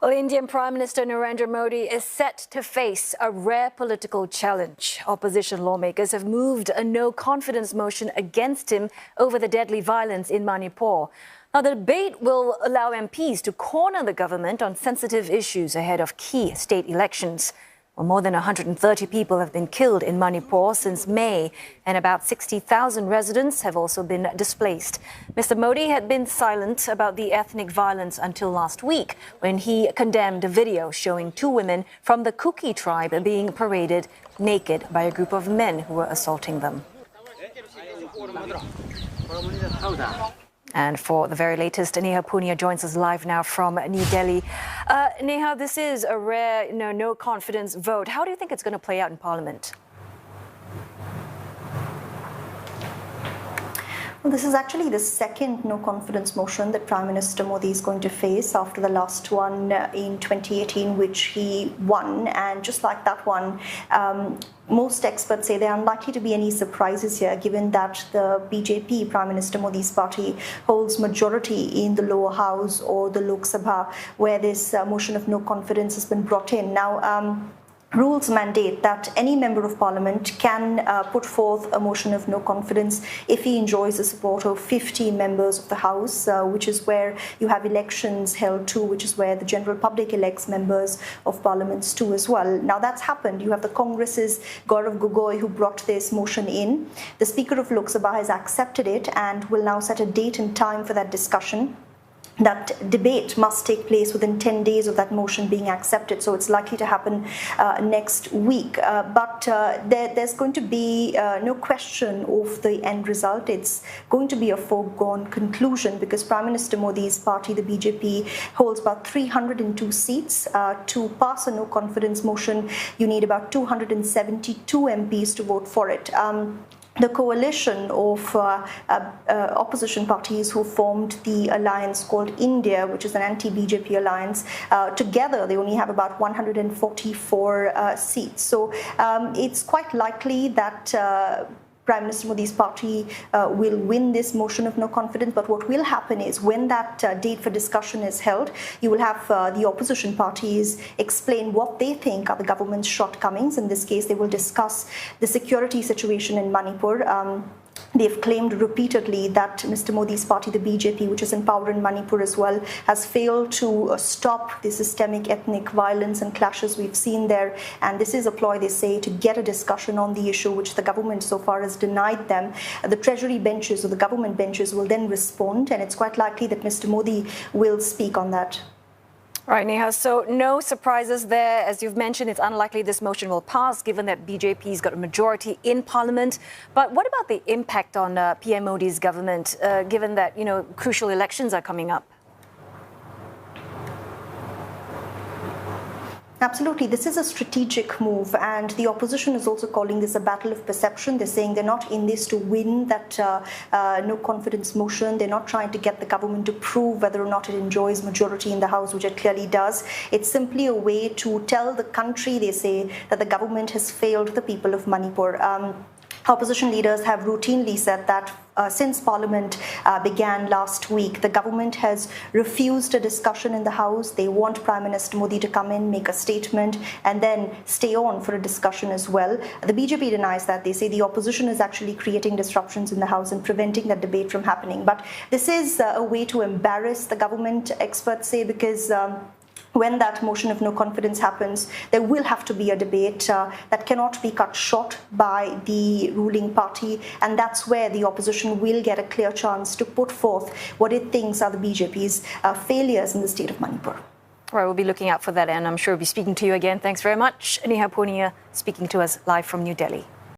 Well, Indian Prime Minister Narendra Modi is set to face a rare political challenge. Opposition lawmakers have moved a no-confidence motion against him over the deadly violence in Manipur. Now, the debate will allow MPs to corner the government on sensitive issues ahead of key state elections. Well, more than 130 people have been killed in Manipur since May, and about 60,000 residents have also been displaced. Mr. Modi had been silent about the ethnic violence until last week, when he condemned a video showing two women from the Kuki tribe being paraded naked by a group of men who were assaulting them. And for the very latest, Neha Punia joins us live now from New Delhi. Neha, this is a rare no-confidence vote. How do you think it's going to play out in Parliament? Well, this is actually the second no-confidence motion that Prime Minister Modi is going to face after the last one in 2018, which he won. And just like that one, most experts say there are unlikely to be any surprises here, given that the BJP, Prime Minister Modi's party, holds majority in the lower house or the Lok Sabha, where this motion of no confidence has been brought in. Now, rules mandate that any member of parliament can put forth a motion of no confidence if he enjoys the support of 50 members of the house, which is where you have elections held too, which is where the general public elects members of parliaments too as well. Now that's happened. You have the Congress's Gaurav Gogoi who brought this motion in. The Speaker of Lok Sabha has accepted it and will now set a date and time for that discussion. That debate must take place within 10 days of that motion being accepted, so it's likely to happen next week. But there's going to be no question of the end result. It's going to be a foregone conclusion because Prime Minister Modi's party, the BJP, holds about 302 seats. To pass a no-confidence motion, you need about 272 MPs to vote for it. The coalition of opposition parties who formed the alliance called India, which is an anti-BJP alliance, together they only have about 144 seats. So it's quite likely that Prime Minister Modi's party will win this motion of no confidence, but what will happen is when that date for discussion is held, you will have the opposition parties explain what they think are the government's shortcomings. In this case, they will discuss the security situation in Manipur. They've claimed repeatedly that Mr. Modi's party, the BJP, which is in power in Manipur as well, has failed to stop the systemic ethnic violence and clashes we've seen there. And this is a ploy, they say, to get a discussion on the issue, which the government so far has denied them. The treasury benches or the government benches will then respond, and it's quite likely that Mr. Modi will speak on that. All right, Neha, so no surprises there. As you've mentioned, it's unlikely this motion will pass, given that BJP's got a majority in Parliament. But what about the impact on PM Modi's government, given that, crucial elections are coming up? Absolutely. This is a strategic move, and the opposition is also calling this a battle of perception. They're saying they're not in this to win that no confidence motion. They're not trying to get the government to prove whether or not it enjoys majority in the House, which it clearly does. It's simply a way to tell the country, they say, that the government has failed the people of Manipur. Opposition leaders have routinely said that since Parliament began last week, the government has refused a discussion in the House. They want Prime Minister Modi to come in, make a statement, and then stay on for a discussion as well. The BJP denies that. They say the opposition is actually creating disruptions in the House and preventing that debate from happening. But this is a way to embarrass the government, experts say, because when that motion of no confidence happens, there will have to be a debate that cannot be cut short by the ruling party. And that's where the opposition will get a clear chance to put forth what it thinks are the BJP's failures in the state of Manipur. All right, we'll be looking out for that, and I'm sure we'll be speaking to you again. Thanks very much. Neha Punia speaking to us live from New Delhi.